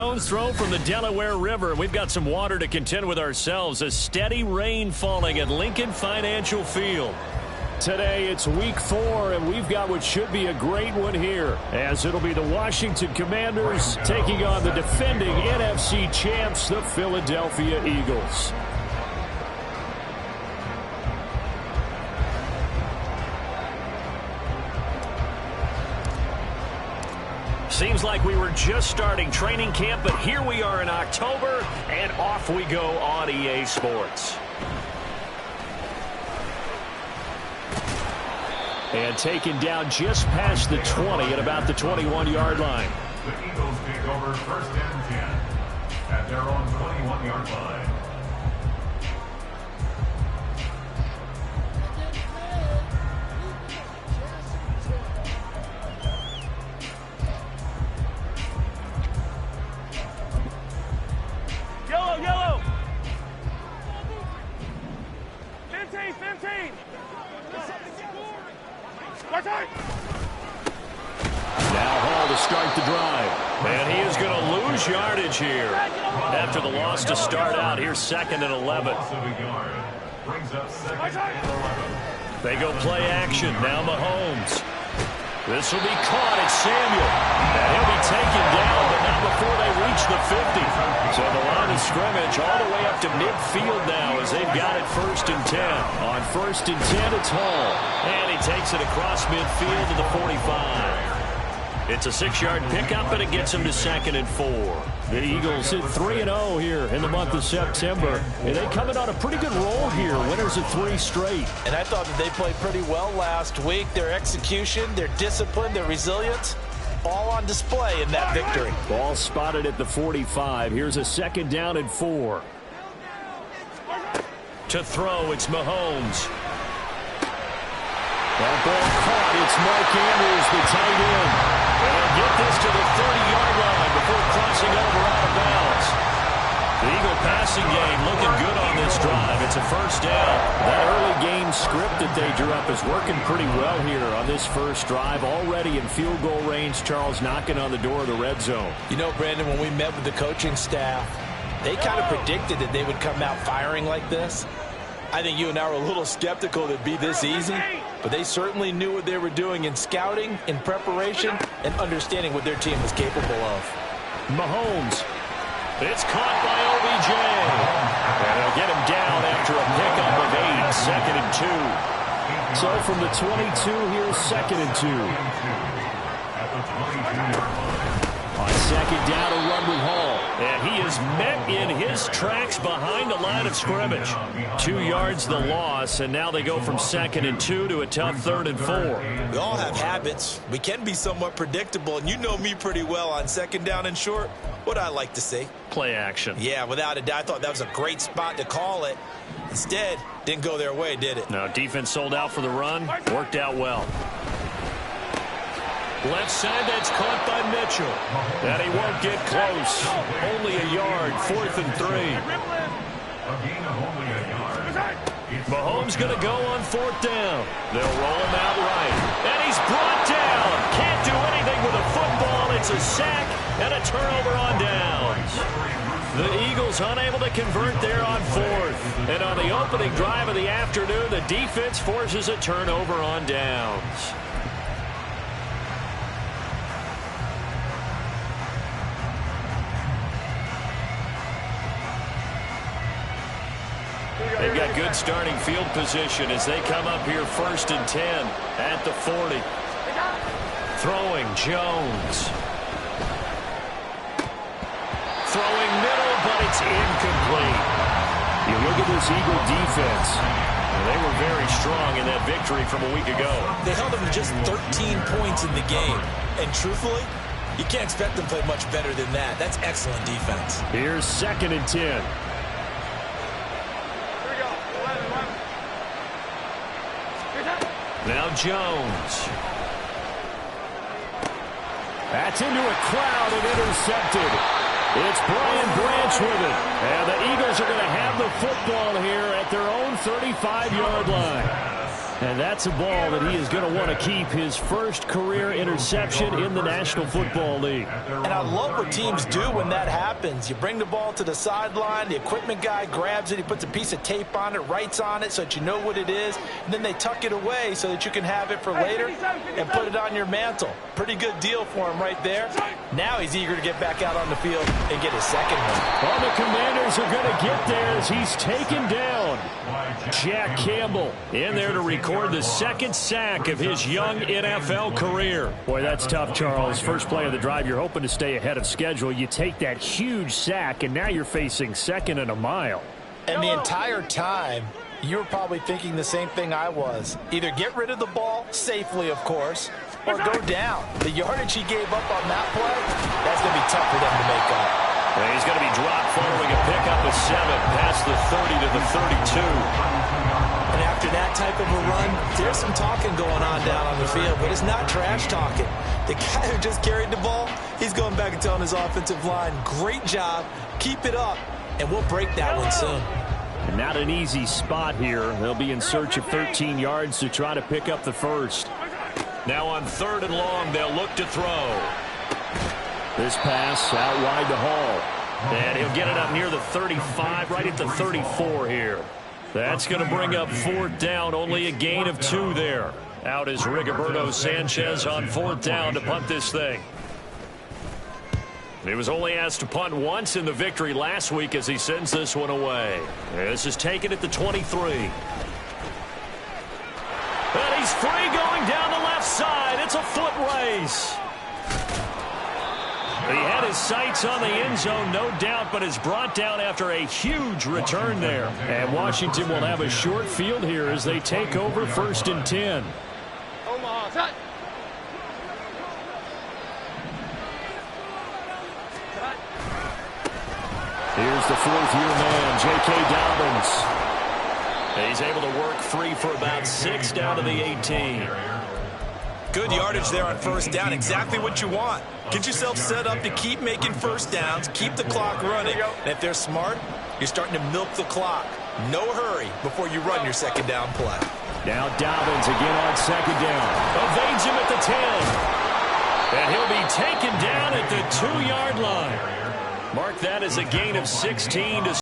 Throw from the Delaware River. We've got some water to contend with ourselves. A steady rain falling at Lincoln Financial Field. Today it's week 4, and we've got what should be a great one here, as it'll be the Washington Commanders taking on the defending NFC champs, the Philadelphia Eagles. Seems like we were just starting training camp, but here we are in October, and off we go on EA Sports. And taken down just past the 20 at about the 21-yard line. The Eagles take over 1st and 10 at their own 21-yard line. Yellow! 15! Now Hall to start the drive. And he is going to lose yardage here after the loss to start out. Here's 2nd and 11. They go play action. Now Mahomes. This will be caught. It's Samuel. And he'll be taken down, but not before they reach the 50. So the line of scrimmage all the way up to midfield now as they've got it 1st and 10. On 1st and 10, it's Hall. And he takes it across midfield to the 45. It's a 6-yard pickup, and it gets him to 2nd and 4. The Eagles hit 3-0 here in the month of September. And they come in on a pretty good roll here. Winners of 3 straight. And I thought that they played pretty well last week. Their execution, their discipline, their resilience, all on display in that victory. Ball spotted at the 45. Here's a 2nd down and 4. To throw, it's Mahomes. That ball caught. It's Mark Andrews, the tight end. And get this to the 30-yard line before crossing over out of bounds. The Eagle passing game looking good on this drive. It's a 1st down. That early game script that they drew up is working pretty well here on this 1st drive. Already in field goal range, Charles, knocking on the door of the red zone. You know, Brandon, when we met with the coaching staff, they kind of predicted that they would come out firing like this. I think you and I were a little skeptical that it'd be this easy, but they certainly knew what they were doing in scouting, in preparation, and understanding what their team was capable of. Mahomes. It's caught by OBJ. And they'll get him down after a pickup of 8, 2nd and 2. So from the 22, here's 2nd and 2. On 2nd down, a run with Hall. And he is met in his tracks behind the line of scrimmage. 2 yards the loss, and now they go from 2nd and 2 to a tough 3rd and 4. We all have habits. We can be somewhat predictable, and you know me pretty well on 2nd down and short. What I like to see. Play action. Yeah, without a doubt. I thought that was a great spot to call it. Instead, didn't go their way, did it? No, defense sold out for the run. Worked out well. Left side, that's caught by Mitchell. And he won't get close. Only a yard, 4th and 3. Mahomes going to go on 4th down. They'll roll him out right. And he's brought down. Can't do anything with a football. It's a sack and a turnover on downs. The Eagles unable to convert there on 4th. And on the opening drive of the afternoon, the defense forces a turnover on downs. They've got good starting field position as they come up here 1st and 10 at the 40. Throwing, Jones. Throwing middle, but it's incomplete. You look at this Eagle defense. They were very strong in that victory from a week ago. They held them to just 13 points in the game. And truthfully, you can't expect them to play much better than that. That's excellent defense. Here's 2nd and 10. Now Jones. That's into a crowd and intercepted. It's Brian Branch with it. And the Eagles are going to have the football here at their own 35-yard line. And that's a ball that he is going to want to keep, his first career interception in the National Football League. And I love what teams do when that happens. You bring the ball to the sideline, the equipment guy grabs it, he puts a piece of tape on it, writes on it so that you know what it is, and then they tuck it away so that you can have it for later and put it on your mantle. Pretty good deal for him right there. Now he's eager to get back out on the field and get his second one. Well, the Commanders are going to get there as he's taken down. Jack Campbell in there to record the second sack of his young NFL career. Boy, that's tough, Charles. First play of the drive, you're hoping to stay ahead of schedule. You take that huge sack, and now you're facing second and a mile. And the entire time, you were probably thinking the same thing I was. Either get rid of the ball, safely, of course, or go down. The yardage he gave up on that play, that's going to be tough for them to make up. Well, he's going to be dropped following a pickup of 7 past the 30 to the 32. And after that type of a run, there's some talking going on down on the field, but it's not trash talking. The guy who just carried the ball, he's going back and telling his offensive line, great job, keep it up, and we'll break that one soon. And not an easy spot here. They'll be in search of 13 yards to try to pick up the first. Now on 3rd and long, they'll look to throw. This pass out wide to Hall. And he'll get it up near the 35, right at the 34 here. That's going to bring up 4th down, only a gain of 2 there. Out is Rigoberto Sanchez on 4th down to punt this thing. He was only asked to punt once in the victory last week as he sends this one away. This is taken at the 23. And he's free going down the left side. It's a foot race. He had his sights on the end zone, no doubt, but is brought down after a huge return there. And Washington will have a short field here as they take over 1st and 10. Here's the 4th-year man, J.K. Dobbins. He's able to work free for about 6 down to the 18. Good yardage there on 1st down, exactly what you want. Get yourself set up to keep making 1st downs, keep the clock running. And if they're smart, you're starting to milk the clock. No hurry before you run your 2nd down play. Now Dobbins again on 2nd down. Evades him at the 10. And he'll be taken down at the 2-yard line. Mark that as a gain of 16 to